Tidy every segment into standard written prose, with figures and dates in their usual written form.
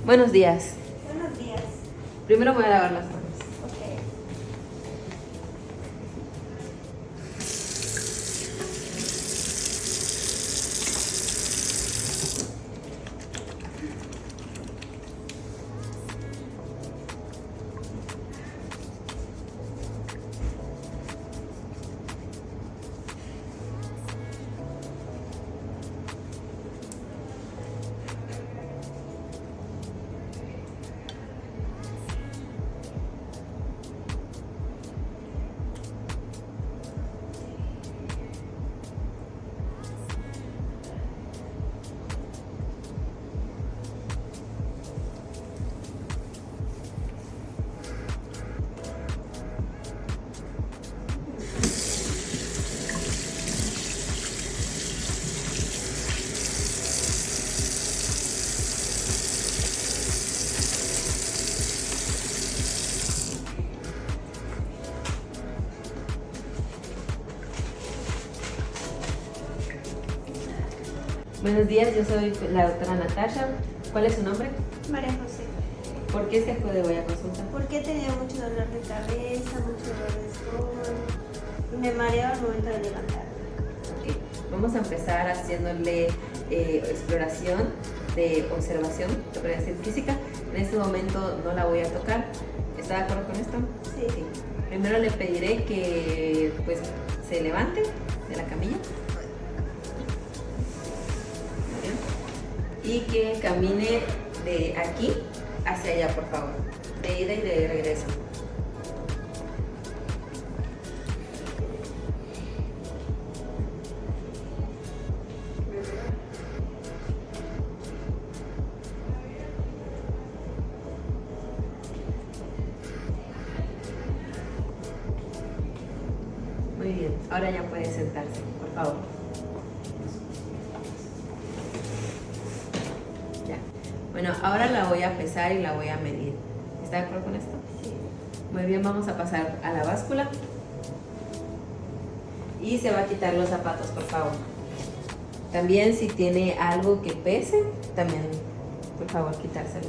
Buenos días. Buenos días. Primero voy a lavar las manos. Ok. Buenos días, yo soy la doctora Natasha. ¿Cuál es su nombre? María José. ¿Por qué se acude a consulta? Porque tenía mucho dolor de cabeza, mucho dolor de estómago. Me mareaba al momento de levantarme. Ok, vamos a empezar haciéndole exploración de observación, te podría decir física. En este momento no la voy a tocar. ¿Está de acuerdo con esto? Sí. Primero le pediré que pues se levante de la camilla. Y que camine de aquí hacia allá, por favor. De ida y de regreso. Muy bien, ahora ya puede sentarse, por favor. Ya. Bueno, ahora la voy a pesar y la voy a medir. ¿Está de acuerdo con esto? Sí. Muy bien, vamos a pasar a la báscula. Y se va a quitar los zapatos, por favor. También si tiene algo que pese, también, por favor, quitárselo.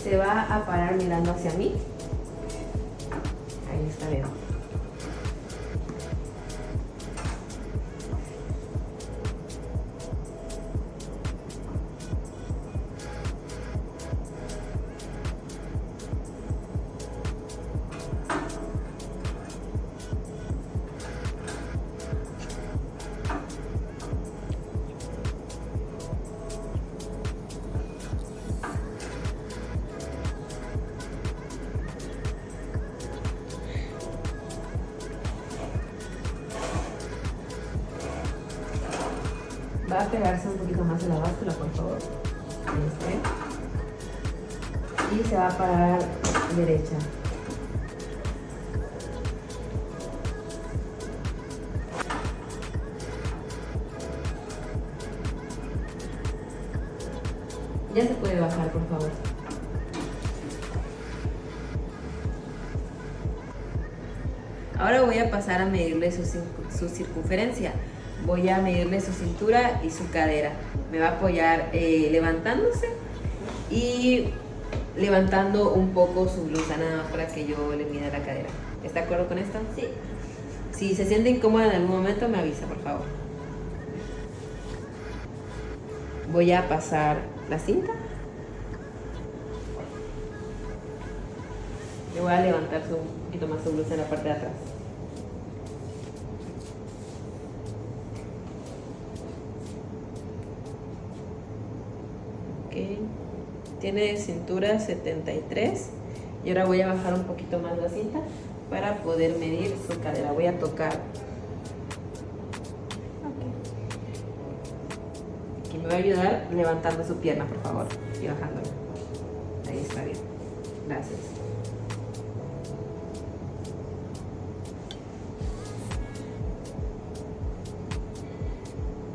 Se va a parar mirando hacia mí. Ahí está bien. Va a pegarse un poquito más en la báscula, por favor. Ahí está. Y se va a parar derecha. Ya se puede bajar, por favor. Ahora voy a pasar a medirle su circunferencia. Voy a medirle su cintura y su cadera. Me va a apoyar levantándose y levantando un poco su blusa, nada más para que yo le mida la cadera. ¿Está de acuerdo con esto? Sí. Si se siente incómoda en algún momento, me avisa, por favor. Voy a pasar la cinta. Le voy a levantar un poquito más su blusa en la parte de atrás. Ok. Tiene cintura 73. Y ahora voy a bajar un poquito más la cinta para poder medir su cadera. Voy a tocar. Que me va a ayudar levantando su pierna, por favor, y bajándola. Gracias.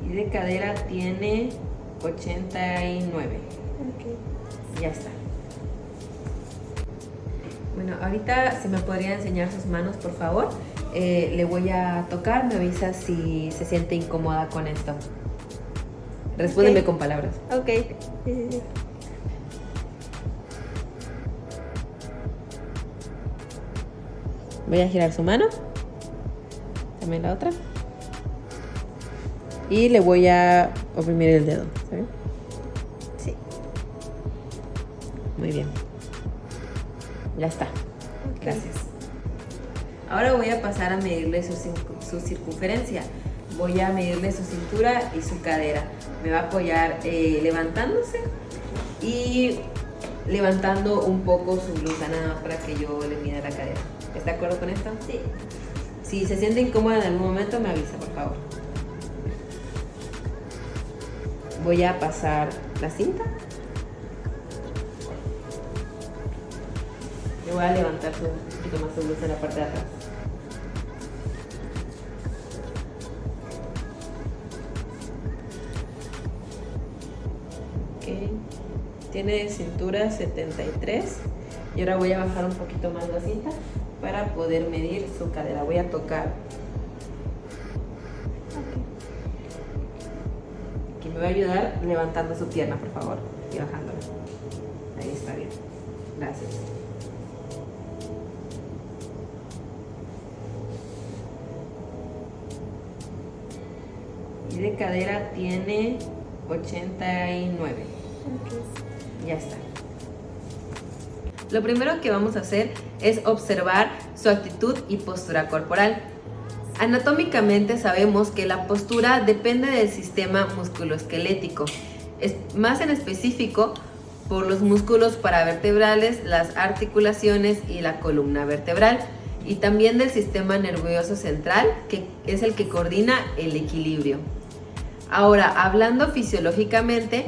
Y de cadera tiene 89. Ok. Ya está. Bueno, ahorita si me podría enseñar sus manos, por favor. Le voy a tocar, me avisa si se siente incómoda con esto. Respóndeme con palabras. Ok. Sí. Voy a girar su mano. También la otra. Y le voy a oprimir el dedo. ¿Saben? Sí. Muy bien. Ya está. Ok. Gracias. Ahora voy a pasar a medirle su circunferencia. Voy a medirle su cintura y su cadera. Me va a apoyar levantándose y levantando un poco su blusa, nada más para que yo le mida la cadera. ¿Está de acuerdo con esto? Sí. Si se siente incómoda en algún momento, me avisa, por favor. Voy a pasar la cinta. Le voy a levantar un poquito más su blusa en la parte de atrás. Ok. Tiene cintura 73. Y ahora voy a bajar un poquito más la cinta para poder medir su cadera. Voy a tocar. Aquí me va a ayudar levantando su pierna, por favor, y bajándola. Ahí está bien. Gracias. Y de cadera tiene 89. Ok. Ya está. Lo primero que vamos a hacer es observar su actitud y postura corporal. Anatómicamente sabemos que la postura depende del sistema musculoesquelético, más en específico por los músculos paravertebrales, las articulaciones y la columna vertebral, y también del sistema nervioso central, que es el que coordina el equilibrio. Ahora, hablando fisiológicamente,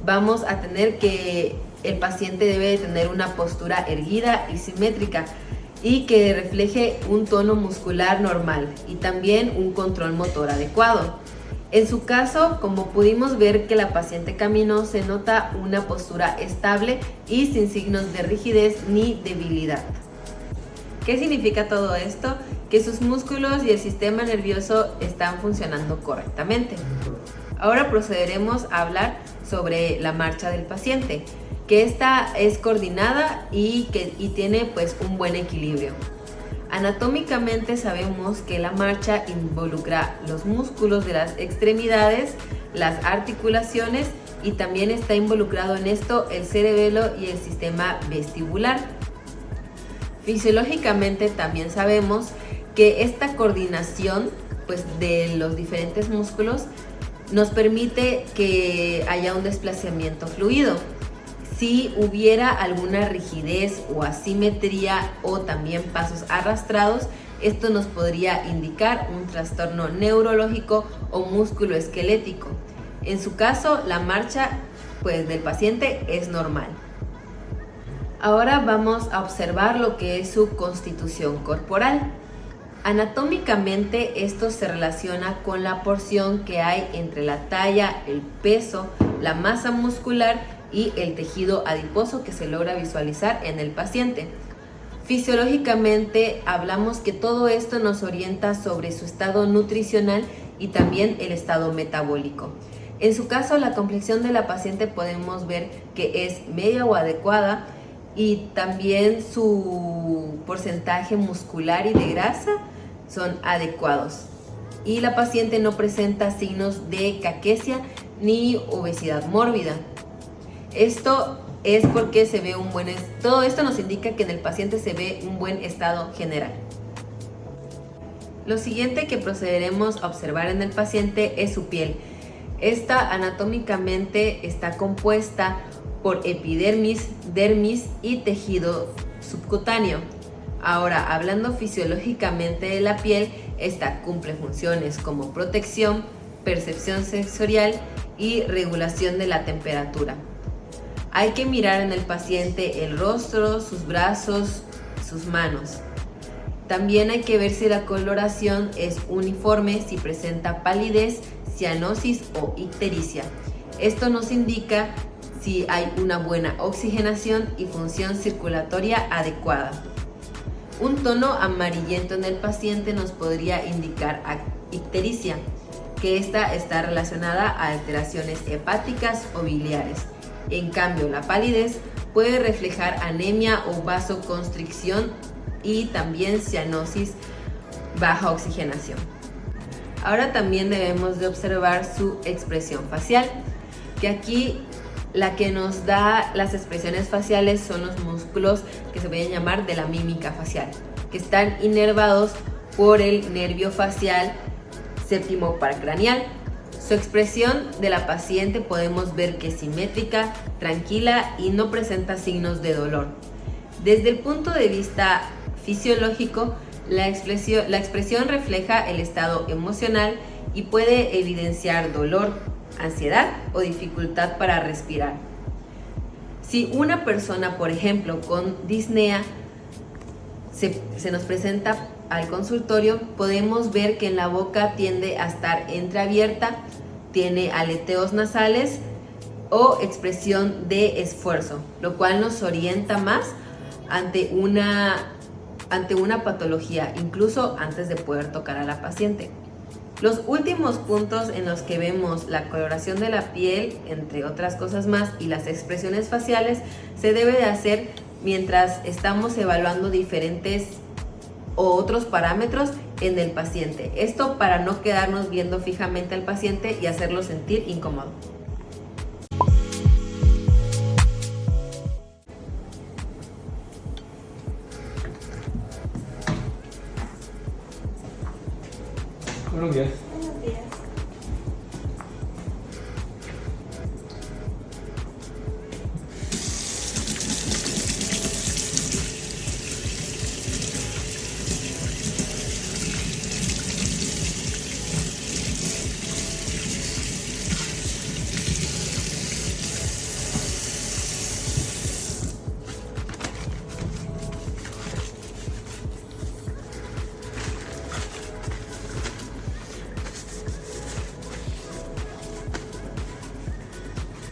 vamos a tener que el paciente debe de tener una postura erguida y simétrica y que refleje un tono muscular normal y también un control motor adecuado. En su caso, como pudimos ver que la paciente caminó, se nota una postura estable y sin signos de rigidez ni debilidad. ¿Qué significa todo esto? Que sus músculos y el sistema nervioso están funcionando correctamente. Ahora procederemos a hablar sobre la marcha del paciente, que esta es coordinada y tiene pues un buen equilibrio. Anatómicamente sabemos que la marcha involucra los músculos de las extremidades, las articulaciones y también está involucrado en esto el cerebelo y el sistema vestibular. Fisiológicamente también sabemos que esta coordinación pues de los diferentes músculos nos permite que haya un desplazamiento fluido. Si hubiera alguna rigidez o asimetría o también pasos arrastrados, esto nos podría indicar un trastorno neurológico o musculoesquelético. En su caso, la marcha pues, del paciente es normal. Ahora vamos a observar lo que es su constitución corporal. Anatómicamente esto se relaciona con la porción que hay entre la talla, el peso, la masa muscular y el tejido adiposo que se logra visualizar en el paciente. Fisiológicamente hablamos que todo esto nos orienta sobre su estado nutricional y también el estado metabólico. En su caso, la complexión de la paciente podemos ver que es media o adecuada y también su porcentaje muscular y de grasa son adecuados. Y la paciente no presenta signos de caquesia ni obesidad mórbida. Esto es porque se ve todo esto nos indica que en el paciente se ve un buen estado general. Lo siguiente que procederemos a observar en el paciente es su piel. Esta anatómicamente está compuesta por epidermis, dermis y tejido subcutáneo. Ahora, hablando fisiológicamente de la piel, esta cumple funciones como protección, percepción sensorial y regulación de la temperatura. Hay que mirar en el paciente el rostro, sus brazos, sus manos. También hay que ver si la coloración es uniforme, si presenta palidez, cianosis o ictericia. Esto nos indica si hay una buena oxigenación y función circulatoria adecuada. Un tono amarillento en el paciente nos podría indicar ictericia, que esta está relacionada a alteraciones hepáticas o biliares. En cambio, la palidez puede reflejar anemia o vasoconstricción y también cianosis, baja oxigenación. Ahora también debemos de observar su expresión facial, que aquí la que nos da las expresiones faciales son los músculos que se pueden llamar de la mímica facial, que están inervados por el nervio facial séptimo paracraneal. Su expresión de la paciente podemos ver que es simétrica, tranquila y no presenta signos de dolor. Desde el punto de vista fisiológico, la expresión refleja el estado emocional y puede evidenciar dolor, ansiedad o dificultad para respirar. Si una persona, por ejemplo, con disnea se nos presenta al consultorio, podemos ver que en la boca tiende a estar entreabierta, tiene aleteos nasales o expresión de esfuerzo, lo cual nos orienta más ante una patología, incluso antes de poder tocar a la paciente. Los últimos puntos en los que vemos la coloración de la piel, entre otras cosas más, y las expresiones faciales, se debe de hacer mientras estamos evaluando diferentes o otros parámetros en el paciente. Esto para no quedarnos viendo fijamente al paciente y hacerlo sentir incómodo. Buenos días. Buenos días.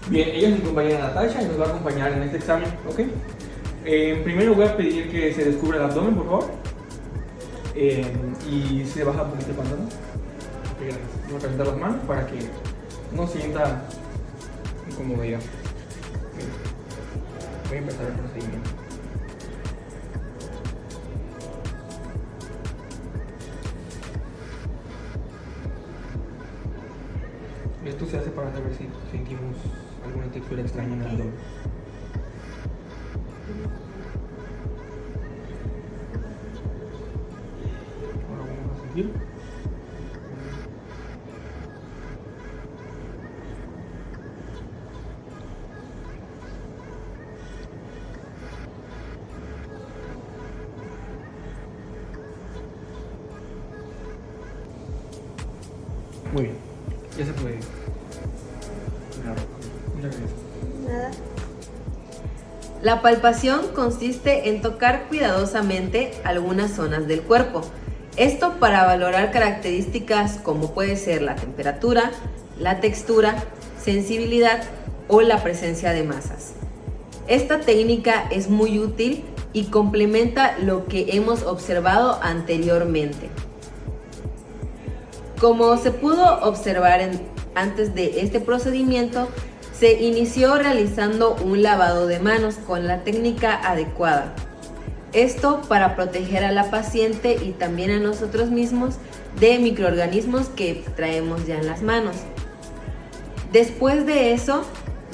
Bien, ella es mi compañera Natasha y nos va a acompañar en este examen, ¿ok? Primero voy a pedir que se descubra el abdomen, por favor. Y se baja un poquito el pantalón. Ok, gracias. Vamos a calentar las manos para que no sienta incomodidad. Bien. Voy a empezar el procedimiento. Esto se hace para saber si sentimos alguna textura extraña en el abdomen. Ahora vamos a sentir. Muy bien, ya se puede. Muchas gracias. Nada. La palpación consiste en tocar cuidadosamente algunas zonas del cuerpo. Esto para valorar características como puede ser la temperatura, la textura, sensibilidad o la presencia de masas. Esta técnica es muy útil y complementa lo que hemos observado anteriormente. Como se pudo observar antes de este procedimiento, se inició realizando un lavado de manos con la técnica adecuada. Esto para proteger a la paciente y también a nosotros mismos de microorganismos que traemos ya en las manos. Después de eso,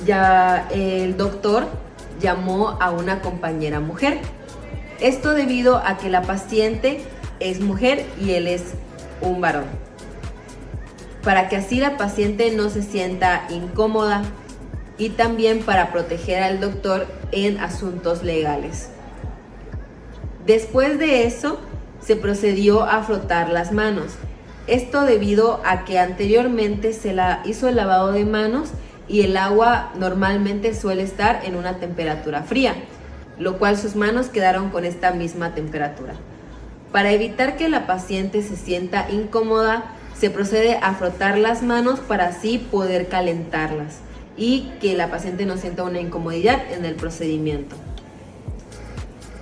ya el doctor llamó a una compañera mujer. Esto debido a que la paciente es mujer y él es un varón, para que así la paciente no se sienta incómoda y también para proteger al doctor en asuntos legales. Después de eso, se procedió a frotar las manos. Esto debido a que anteriormente se hizo el lavado de manos y el agua normalmente suele estar en una temperatura fría, lo cual sus manos quedaron con esta misma temperatura. Para evitar que la paciente se sienta incómoda, se procede a frotar las manos para así poder calentarlas y que la paciente no sienta una incomodidad en el procedimiento.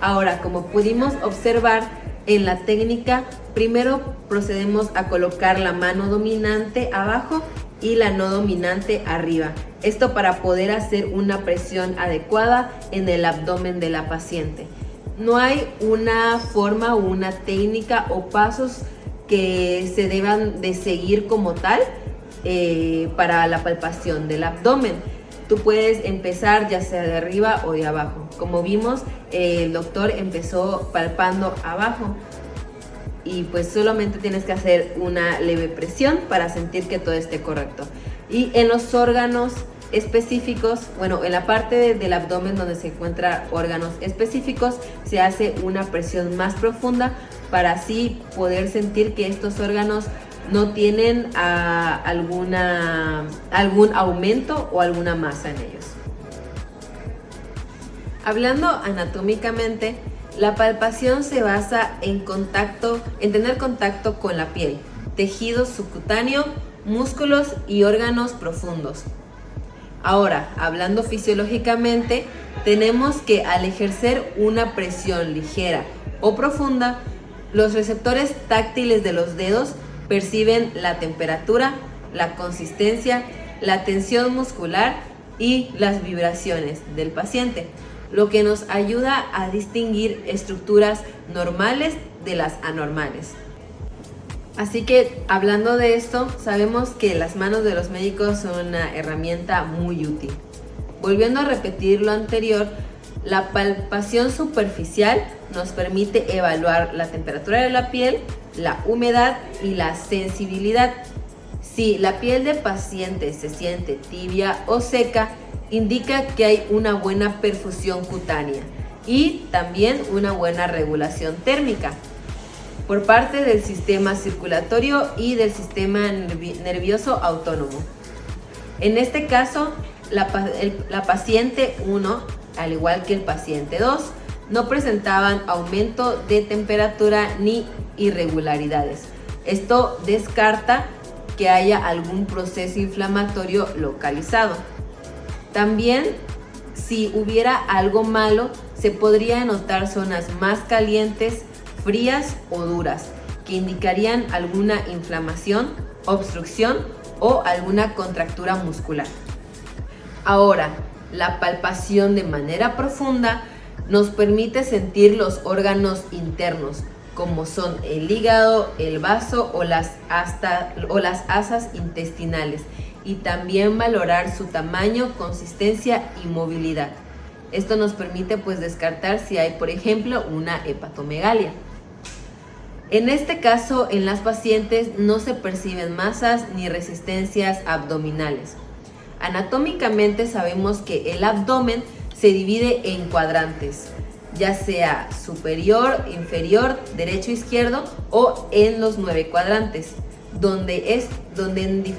Ahora, como pudimos observar en la técnica, primero procedemos a colocar la mano dominante abajo y la no dominante arriba. Esto para poder hacer una presión adecuada en el abdomen de la paciente. No hay una forma o una técnica o pasos que se deban de seguir como tal para la palpación del abdomen. Tú puedes empezar ya sea de arriba o de abajo. Como vimos, el doctor empezó palpando abajo y pues solamente tienes que hacer una leve presión para sentir que todo esté correcto. Y en los órganos específicos, bueno, en la parte del abdomen donde se encuentran órganos específicos, se hace una presión más profunda para así poder sentir que estos órganos no tienen algún aumento o alguna masa en ellos. Hablando anatómicamente, la palpación se basa en tener contacto con la piel, tejido subcutáneo, músculos y órganos profundos. Ahora, hablando fisiológicamente, tenemos que al ejercer una presión ligera o profunda, los receptores táctiles de los dedos perciben la temperatura, la consistencia, la tensión muscular y las vibraciones del paciente, lo que nos ayuda a distinguir estructuras normales de las anormales. Así que, hablando de esto, sabemos que las manos de los médicos son una herramienta muy útil. Volviendo a repetir lo anterior, la palpación superficial nos permite evaluar la temperatura de la piel, la humedad y la sensibilidad. Si la piel del paciente se siente tibia o seca, indica que hay una buena perfusión cutánea y también una buena regulación térmica por parte del sistema circulatorio y del sistema nervioso autónomo. En este caso, la paciente 1, al igual que el paciente 2, no presentaban aumento de temperatura ni irregularidades. Esto descarta que haya algún proceso inflamatorio localizado. También, si hubiera algo malo, se podría notar zonas más calientes, frías o duras, que indicarían alguna inflamación, obstrucción o alguna contractura muscular. Ahora, la palpación de manera profunda nos permite sentir los órganos internos, como son el hígado, el vaso o las asas intestinales, y también valorar su tamaño, consistencia y movilidad. Esto nos permite descartar si hay, por ejemplo, una hepatomegalia. En este caso, en las pacientes no se perciben masas ni resistencias abdominales. Anatómicamente sabemos que el abdomen se divide en cuadrantes, ya sea superior, inferior, derecho, izquierdo o en los 9 cuadrantes, donde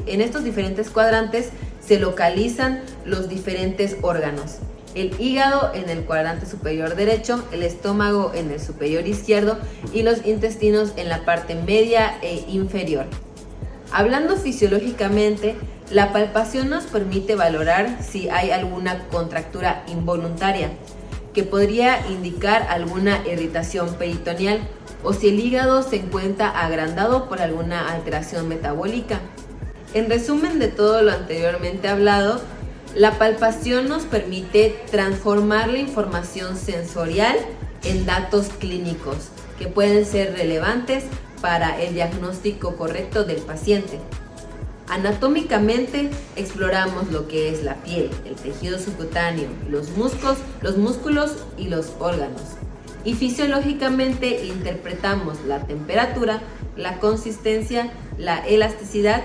en estos diferentes cuadrantes se localizan los diferentes órganos. El hígado en el cuadrante superior derecho, el estómago en el superior izquierdo y los intestinos en la parte media e inferior. Hablando fisiológicamente, la palpación nos permite valorar si hay alguna contractura involuntaria, que podría indicar alguna irritación peritoneal, o si el hígado se encuentra agrandado por alguna alteración metabólica. En resumen de todo lo anteriormente hablado, la palpación nos permite transformar la información sensorial en datos clínicos que pueden ser relevantes para el diagnóstico correcto del paciente. Anatómicamente exploramos lo que es la piel, el tejido subcutáneo, los músculos y los órganos. Y fisiológicamente interpretamos la temperatura, la consistencia, la elasticidad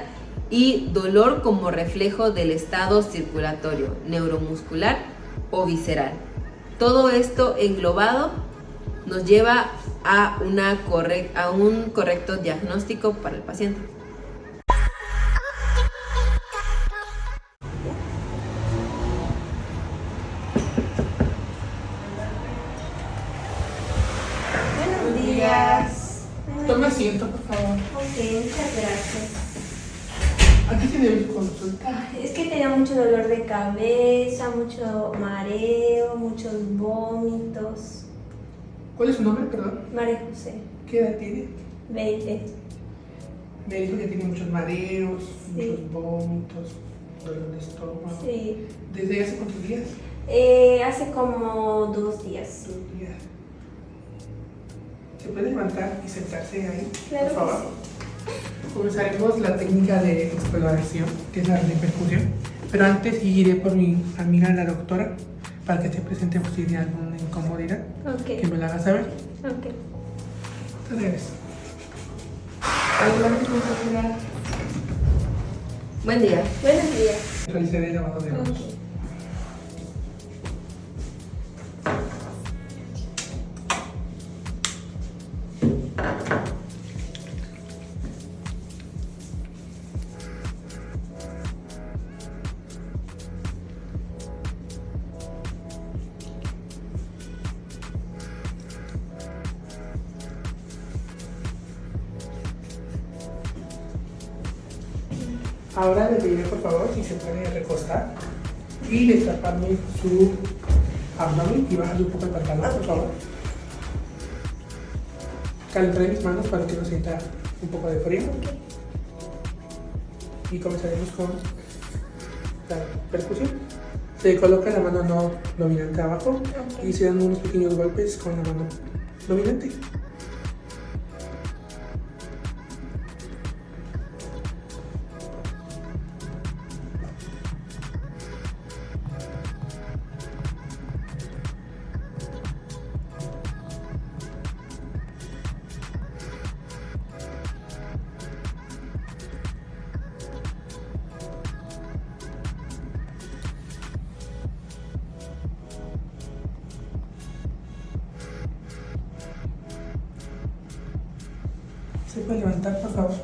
y dolor como reflejo del estado circulatorio, neuromuscular o visceral. Todo esto englobado nos lleva a un correcto diagnóstico para el paciente. asiento, por favor. Ok, muchas gracias. ¿A qué se debe su consulta? Es que tenía mucho dolor de cabeza, mucho mareo, muchos vómitos. ¿Cuál es su nombre, perdón? María José, ¿Qué edad tiene? 20. Me dijo que tiene muchos mareos, Sí. muchos vómitos, dolor de estómago. Sí. ¿Desde hace cuántos días? Hace como 2 días. 2 días. ¿Se puede levantar y sentarse ahí, Claro por favor? que Comenzaremos la técnica de exploración, que es la repercusión. Pero antes iré por mi amiga la doctora para que esté presente por si tiene alguna incomodidad, que Ok, me la haga saber. ok. Entonces, adelante con su celular. Buen día. Buenos días. Realizaré el lavado de manos. Ok. Ahora le pediré por favor si se puede recostar y destaparme su abdomen y bajarle un poco el pantalón, por favor. Calentaré mis manos para que no sienta un poco de frío. Y comenzaremos con la percusión. Se coloca la mano no dominante abajo y se dan unos pequeños golpes con la mano dominante. ¿Se puede levantar, por favor?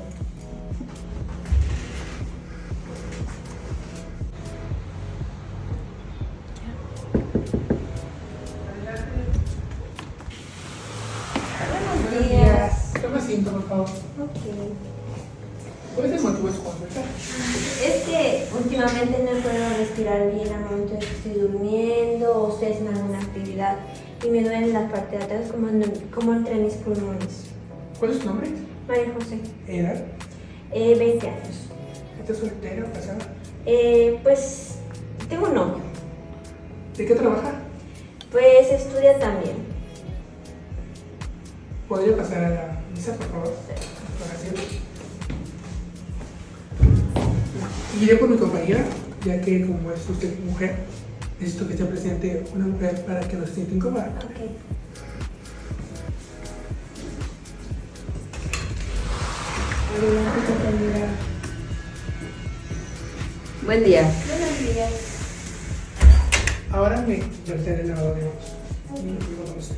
Buenos días. Toma asiento, por favor. Ok. ¿Cuál es el motivo de su consulta? Es que últimamente no puedo respirar bien al momento de que estoy durmiendo o estoy haciendo alguna actividad y me duele la parte de atrás como entre mis pulmones. ¿Cuál es su nombre? María José, ¿Edad? 20 años. ¿Está soltera o casada? Pues tengo un novio, ¿De qué trabaja? pues estudia también. ¿Podría pasar a la mesa, por favor? Gracias. Iré por mi compañera, ya que como es usted mujer, necesito que esté presente una mujer para que no se sienta incómoda. Ok. Adelante, compañera. Buen día. Buenos días. Ahora me realizaré el lavado de manos. Y luego vamos.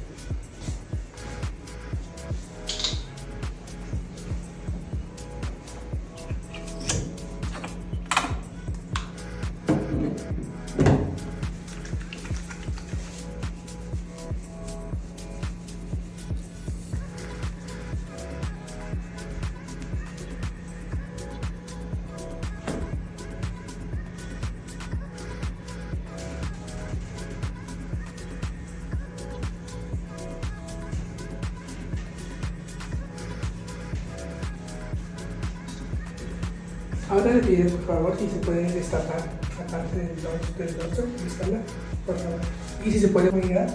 Ahora le pediré por favor si se puede destapar la parte del dorso, de la espalda, por favor. Y si se puede mirar,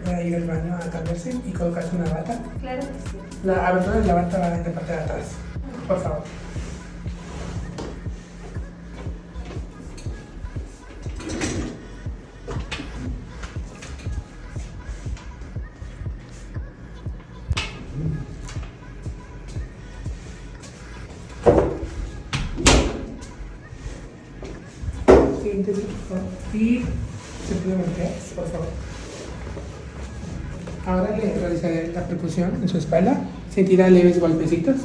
para ir al baño a cambiarse y colocarse una bata. Claro que sí. La abertura de la bata va en la parte de atrás, por favor. Siguiente, por favor. Y se puede voltear, por favor. Ahora le realizaré la percusión en su espalda. Sentirá leves golpecitos.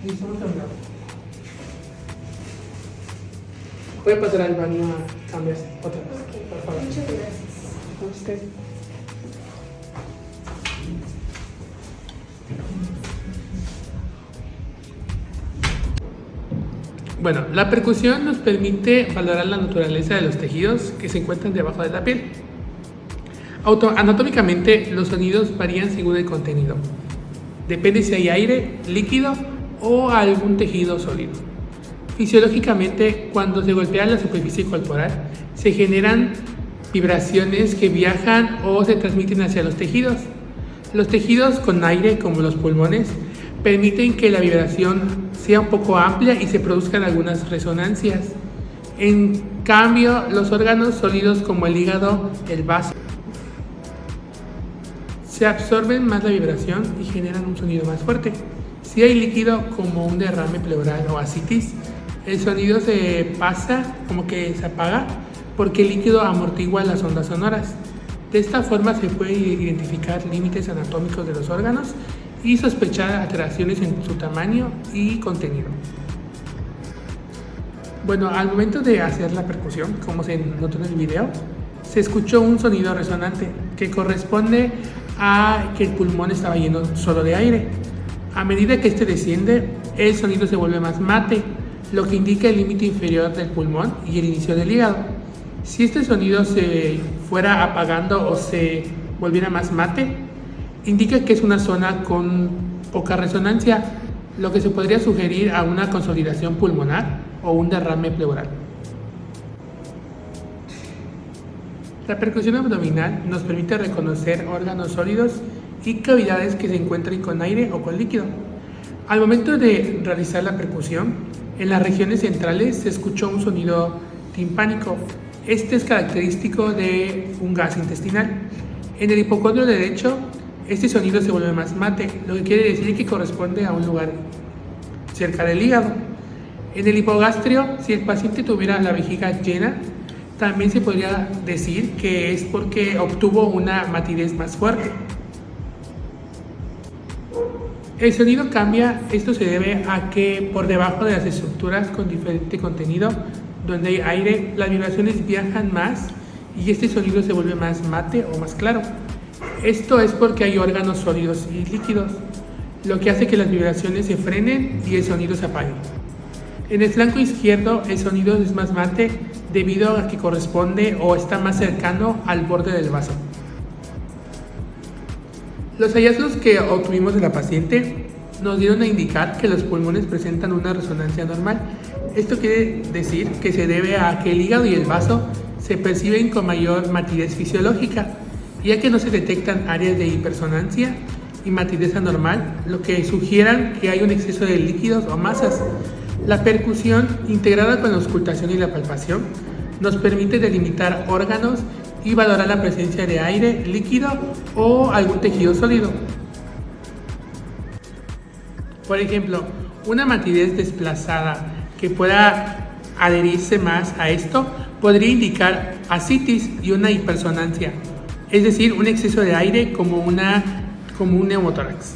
Listo, hemos terminado. Puede pasar al baño a cambiarse otra vez, por favor. Muchas gracias. Usted. Bueno, la percusión nos permite valorar la naturaleza de los tejidos que se encuentran debajo de la piel. Anatómicamente, los sonidos varían según el contenido. Depende si hay aire, líquido o algún tejido sólido. Fisiológicamente, cuando se golpea la superficie corporal, se generan vibraciones que viajan o se transmiten hacia los tejidos. Los tejidos con aire, como los pulmones, permiten que la vibración sea un poco amplia y se produzcan algunas resonancias. En cambio, los órganos sólidos como el hígado, el vaso, se absorben más la vibración y generan un sonido más fuerte. Si hay líquido como un derrame pleural o ascitis, el sonido se pasa, como que se apaga, porque el líquido amortigua las ondas sonoras. De esta forma se puede identificar límites anatómicos de los órganos y sospechar alteraciones en su tamaño y contenido. Bueno, al momento de hacer la percusión, como se notó en el video, se escuchó un sonido resonante que corresponde a que el pulmón estaba lleno solo de aire. A medida que este desciende, el sonido se vuelve más mate, lo que indica el límite inferior del pulmón y el inicio del hígado. Si este sonido se fuera apagando o se volviera más mate, indica que es una zona con poca resonancia, lo que se podría sugerir a una consolidación pulmonar o un derrame pleural. La percusión abdominal nos permite reconocer órganos sólidos y cavidades que se encuentren con aire o con líquido. Al momento de realizar la percusión, en las regiones centrales se escuchó un sonido timpánico. Este es característico de un gas intestinal. En el hipocondrio derecho, este sonido se vuelve más mate, lo que quiere decir que corresponde a un lugar cerca del hígado. En el hipogastrio, si el paciente tuviera la vejiga llena, también se podría decir que es porque obtuvo una matidez más fuerte. El sonido cambia, esto se debe a que por debajo de las estructuras con diferente contenido, donde hay aire, las vibraciones viajan más y este sonido se vuelve más mate o más claro. Esto es porque hay órganos sólidos y líquidos, lo que hace que las vibraciones se frenen y el sonido se apague. En el flanco izquierdo el sonido es más mate debido a que corresponde o está más cercano al borde del vaso. Los hallazgos que obtuvimos de la paciente nos dieron a indicar que los pulmones presentan una resonancia normal. Esto quiere decir que se debe a que el hígado y el vaso se perciben con mayor matidez fisiológica, ya que no se detectan áreas de hipersonancia y matidez anormal, lo que sugieran que hay un exceso de líquidos o masas. La percusión, integrada con la auscultación y la palpación, nos permite delimitar órganos y valorar la presencia de aire, líquido o algún tejido sólido. Por ejemplo, una matidez desplazada que pueda adherirse más a esto podría indicar ascitis y una hipersonancia, es decir, un exceso de aire como un neumotórax.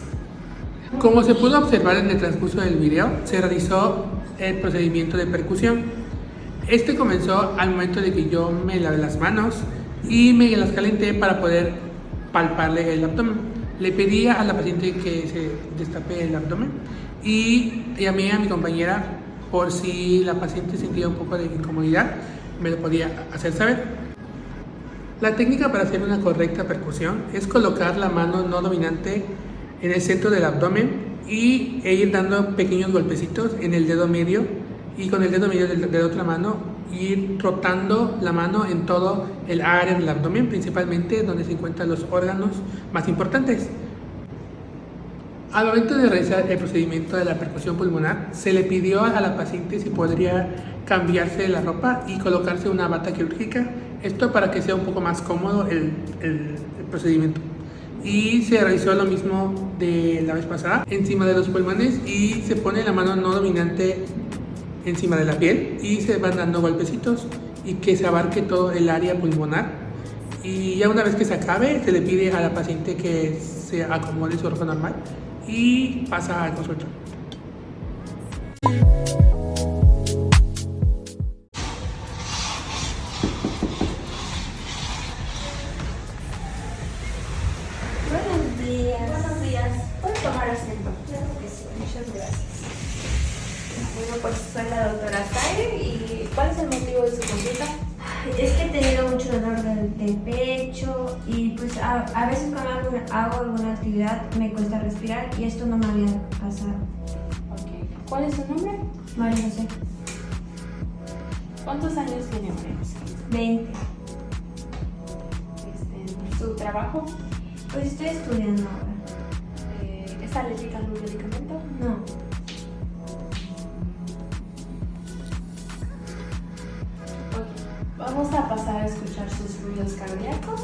Como se pudo observar en el transcurso del video, se realizó el procedimiento de percusión. Este comenzó al momento de que yo me lavé las manos y me las calenté para poder palparle el abdomen. Le pedí a la paciente que se destape el abdomen y llamé a mi compañera por si la paciente sentía un poco de incomodidad, me lo podía hacer saber. La técnica para hacer una correcta percusión es colocar la mano no dominante en el centro del abdomen e ir dando pequeños golpecitos en el dedo medio y con el dedo medio de la otra mano ir rotando la mano en todo el área del abdomen, principalmente donde se encuentran los órganos más importantes. Al momento de realizar el procedimiento de la percusión pulmonar, se le pidió a la paciente si podría cambiarse la ropa y colocarse una bata quirúrgica, esto para que sea un poco más cómodo el procedimiento. Y se realizó lo mismo de la vez pasada, encima de los pulmones, y se pone la mano no dominante encima de la piel y se van dando golpecitos y que se abarque todo el área pulmonar. Y ya una vez que se acabe, se le pide a la paciente que se acomode su ropa normal y pasa al consultorio. Buenos días. Buenos días. ¿Puedes tomar asiento? Claro que sí, muchas gracias. Bueno, pues soy la doctora Zaire y ¿Cuál es el motivo de su consulta? es que he tenido mucho dolor del pecho y pues a veces cuando hago alguna actividad me cuesta respirar y esto no me había pasado. Ok. ¿Cuál es su nombre? María José, ¿Cuántos años tiene María José? 20. ¿Su trabajo? Pues estoy estudiando ahora. ¿Es alérgica a algún medicamento? No. Ok. Vamos a pasar a escuchar sus ruidos cardíacos.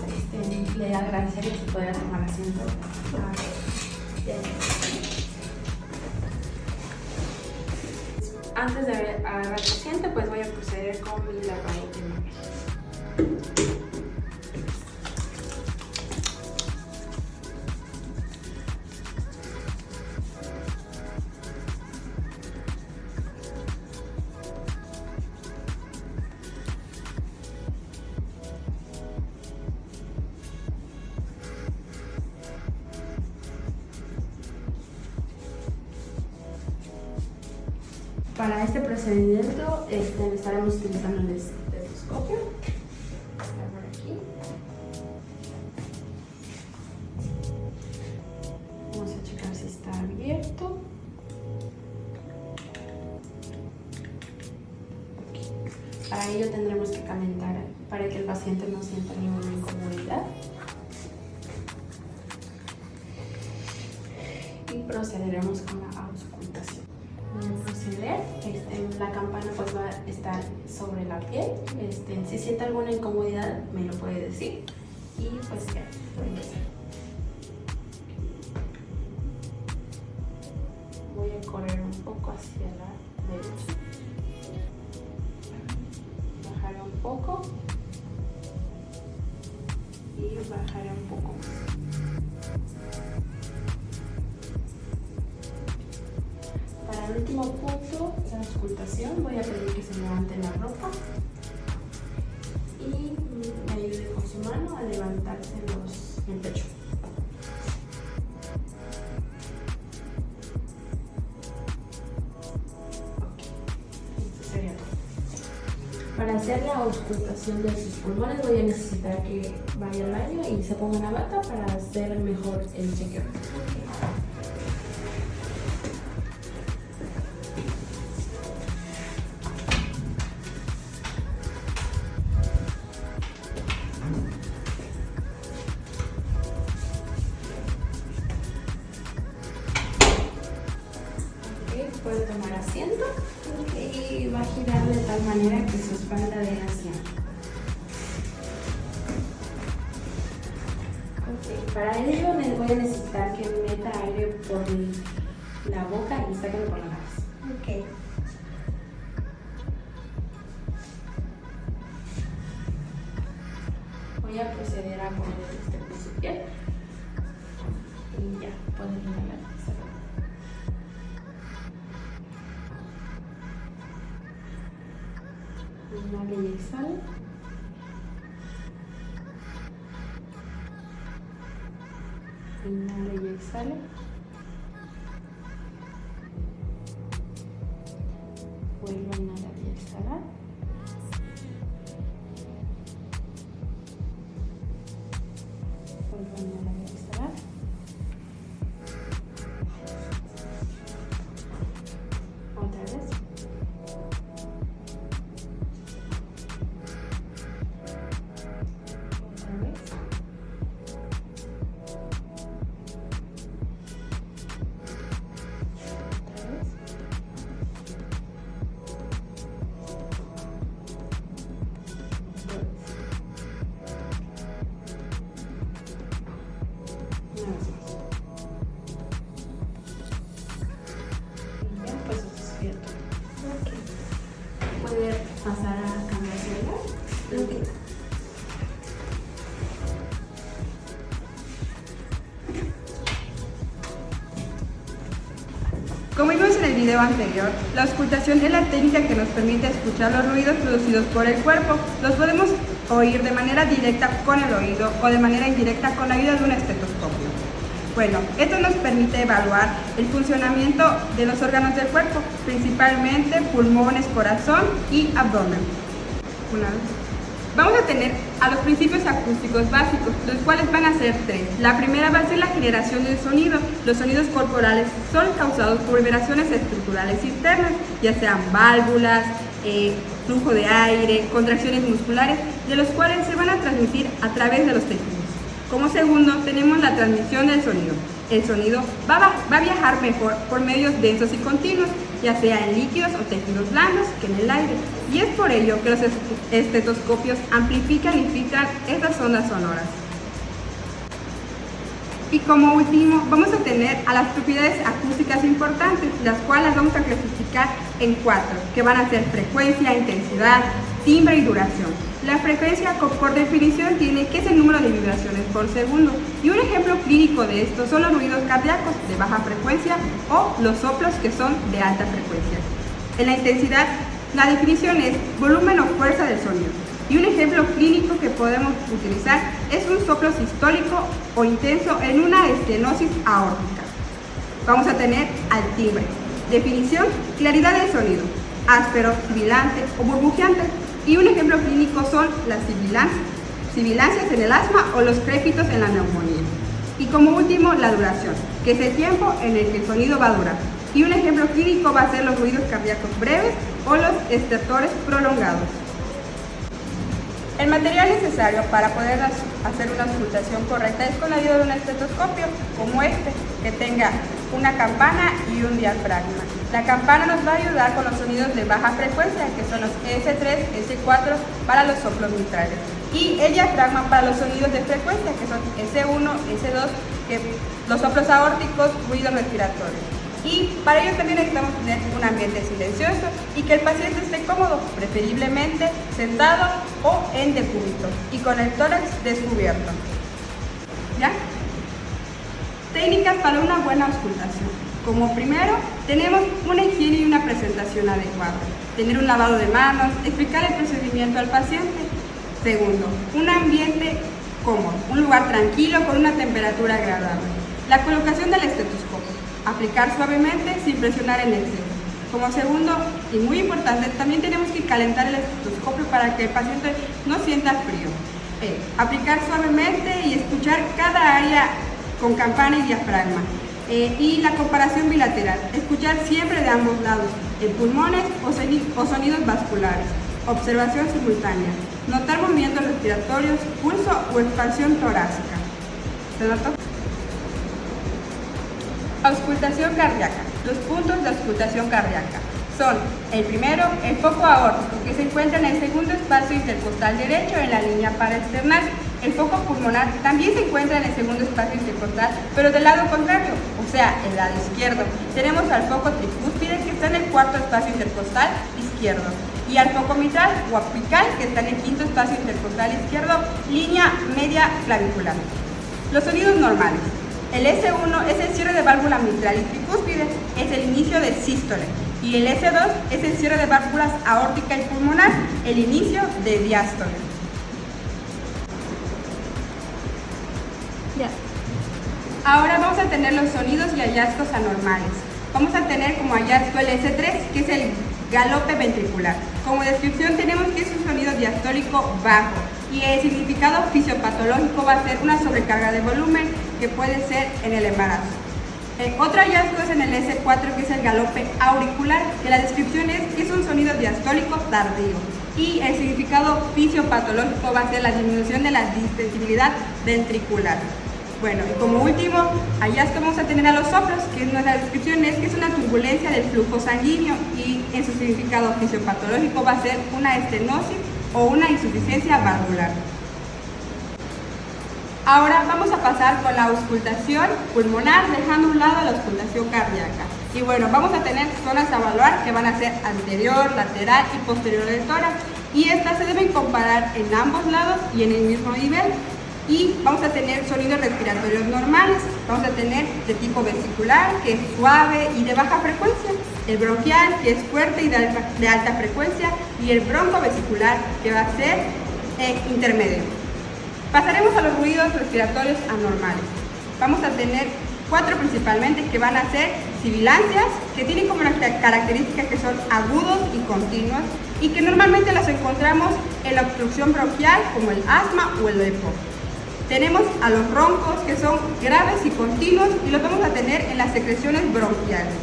Le agradecería si pudiera tomar asiento. Antes de agarrar el paciente, pues voy a proceder con mi lavado de manos. Para este procedimiento estaremos utilizando el estetoscopio. Está por aquí. Vamos a checar si está abierto. Ok. Para ello tendremos que calentar para que el paciente no sienta ninguna incomodidad. Y procederemos con la auscultación. Voy a proceder, la campana pues va a estar sobre la piel, si siente alguna incomodidad me lo puede decir y pues ya, voy a empezar. Voy a correr un poco hacia la derecha, bajar un poco y bajar un poco más. Para el último punto, la auscultación, voy a pedir que se levante la ropa y me ayude con su mano a levantarse el pecho. Ok, esto sería todo. Para hacer la auscultación de sus pulmones voy a necesitar que vaya al baño y se ponga una bata para hacer mejor el chequeo. Puede tomar asiento y va a girar de tal manera que su espalda dé hacia. Okay. Para ello voy a necesitar que meta aire por la boca y sáquelo por la nariz. Ok. Voy a proceder a poner en su piel y ya, pueden inhalar. Inhala y exhala. Inhala y exhala. Vuelvo a inhalar y exhalar. Vuelvo a inhalar y exhalar. Otra vez. Como vimos en el video anterior, la auscultación es la técnica que nos permite escuchar los ruidos producidos por el cuerpo. Los podemos oír de manera directa con el oído o de manera indirecta con la ayuda de un estetoscopio. Bueno, esto nos permite evaluar el funcionamiento de los órganos del cuerpo, principalmente pulmones, corazón y abdomen. Vamos a tener a los principios acústicos básicos, los cuales van a ser 3. La primera va a ser la generación del sonido. Los sonidos corporales son causados por vibraciones estructurales internas, ya sean válvulas, flujo de aire, contracciones musculares, de los cuales se van a transmitir a través de los tejidos. Como segundo, tenemos la transmisión del sonido. El sonido va a viajar mejor por medios densos y continuos, ya sea en líquidos o tejidos blandos que en el aire. Y es por ello que los estetoscopios amplifican y filtran estas ondas sonoras. Y como último, vamos a tener a las propiedades acústicas importantes, las cuales vamos a clasificar en 4, que van a ser frecuencia, intensidad, timbre y duración. La frecuencia, por definición, tiene que es el número de vibraciones por segundo. Y un ejemplo clínico de esto son los ruidos cardíacos de baja frecuencia o los soplos que son de alta frecuencia. En la intensidad, la definición es volumen o fuerza del sonido. Y un ejemplo clínico que podemos utilizar es un soplo sistólico o intenso en una estenosis aórtica. Vamos a tener al timbre. Definición, claridad del sonido, áspero, sibilante o burbujeante. Y un ejemplo clínico son las sibilancias en el asma o los crépitos en la neumonía. Y como último, la duración, que es el tiempo en el que el sonido va a durar. Y un ejemplo clínico va a ser los ruidos cardíacos breves o los estertores prolongados. El material necesario para poder hacer una auscultación correcta es con la ayuda de un estetoscopio, como este, que tenga una campana y un diafragma. La campana nos va a ayudar con los sonidos de baja frecuencia, que son los S3, S4 para los soplos mitrales. Y el diafragma para los sonidos de frecuencia, que son S1, S2, que los soplos aórticos, ruidos respiratorios. Y para ello también necesitamos tener un ambiente silencioso y que el paciente esté cómodo, preferiblemente sentado o en decúbito y con el tórax descubierto. ¿Ya? Técnicas para una buena auscultación. Como primero, tenemos una higiene y una presentación adecuada. Tener un lavado de manos, explicar el procedimiento al paciente. Segundo, un ambiente cómodo, un lugar tranquilo con una temperatura agradable. La colocación del estetoscopio. Aplicar suavemente sin presionar en exceso. Como segundo, y muy importante, también tenemos que calentar el estetoscopio para que el paciente no sienta frío. Aplicar suavemente y escuchar cada área con campana y diafragma. Y la comparación bilateral, escuchar siempre de ambos lados, en pulmones o sonidos vasculares. Observación simultánea, notar movimientos respiratorios, pulso o expansión torácica. ¿Se notó? Auscultación cardíaca. Los puntos de auscultación cardíaca son: el primero, el foco aórtico, que se encuentra en el segundo espacio intercostal derecho en la línea paraesternal. El foco pulmonar también se encuentra en el segundo espacio intercostal, pero del lado contrario, o sea, el lado izquierdo. Tenemos al foco tricúspide, que está en el cuarto espacio intercostal izquierdo, y al foco mitral o apical, que está en el quinto espacio intercostal izquierdo, línea media clavicular. Los sonidos normales. El S1 es el cierre de válvula mitral y tricúspide, es el inicio de sístole. Y el S2 es el cierre de válvulas aórtica y pulmonar, el inicio de diástole. Ahora vamos a tener los sonidos y hallazgos anormales. Vamos a tener como hallazgo el S3, que es el galope ventricular. Como descripción tenemos que es un sonido diastólico bajo y el significado fisiopatológico va a ser una sobrecarga de volumen que puede ser en el embarazo. Otro hallazgo es en el S4, que es el galope auricular, que la descripción es que es un sonido diastólico tardío y el significado fisiopatológico va a ser la disminución de la distensibilidad ventricular. Bueno, y como último hallazgo vamos a tener a los soplos, que nuestra descripción es que es una turbulencia del flujo sanguíneo y en su significado fisiopatológico va a ser una estenosis o una insuficiencia valvular. Ahora vamos a pasar con la auscultación pulmonar, dejando a un lado la auscultación cardíaca. Y bueno, vamos a tener zonas a evaluar que van a ser anterior, lateral y posterior del tórax. Y estas se deben comparar en ambos lados y en el mismo nivel. Y vamos a tener sonidos respiratorios normales. Vamos a tener de tipo vesicular, que es suave y de baja frecuencia, el bronquial, que es fuerte y de alta frecuencia, y el broncovesicular, que va a ser intermedio. Pasaremos a los ruidos respiratorios anormales. Vamos a tener 4 principalmente, que van a ser sibilancias, que tienen como características que son agudos y continuos, y que normalmente las encontramos en la obstrucción bronquial, como el asma o el EPOC. Tenemos a los roncos, que son graves y continuos, y los vamos a tener en las secreciones bronquiales.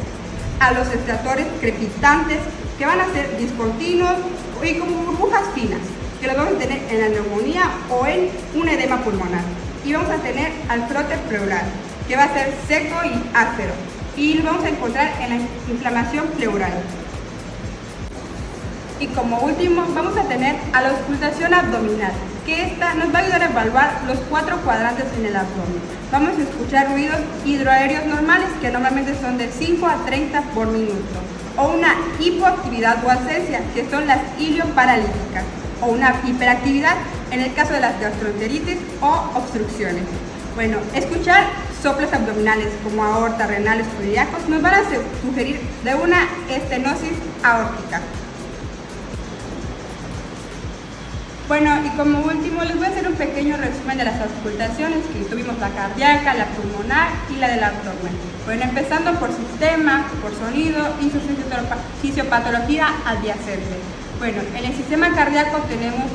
A los estertores crepitantes, que van a ser discontinuos y como burbujas finas, que los vamos a tener en la neumonía o en un edema pulmonar. Y vamos a tener al frote pleural, que va a ser seco y áspero, y lo vamos a encontrar en la inflamación pleural. Y como último vamos a tener a la auscultación abdominal, que esta nos va a ayudar a evaluar los 4 cuadrantes en el abdomen. Vamos a escuchar ruidos hidroaéreos normales, que normalmente son de 5 a 30 por minuto, o una hipoactividad o ausencia, que son las ilioparalíticas, o una hiperactividad en el caso de las gastroenteritis o obstrucciones. Bueno, escuchar soplos abdominales como aorta, renales o ilíacos nos van a sugerir de una estenosis aórtica. Bueno, y como último les voy a hacer un pequeño resumen de las auscultaciones que tuvimos: la cardíaca, la pulmonar y la del abdomen. Bueno, empezando por sistema, por sonido y su fisiopatología adyacente. Bueno, en el sistema cardíaco tenemos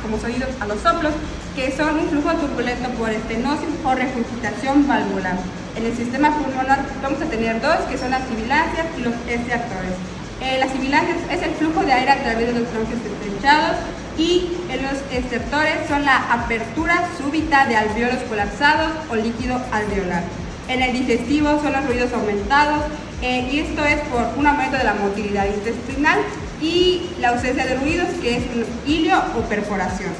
como sonidos a los soplos, que son un flujo turbulento por estenosis o regurgitación valvular. En el sistema pulmonar vamos a tener 2, que son las sibilancias y los estertores. Las sibilancias es el flujo de aire a través de los bronquios estrechados, y en los estertores son la apertura súbita de alvéolos colapsados o líquido alveolar. En el digestivo son los ruidos aumentados, y esto es por un aumento de la motilidad intestinal y la ausencia de ruidos, que es un hilio o perforación.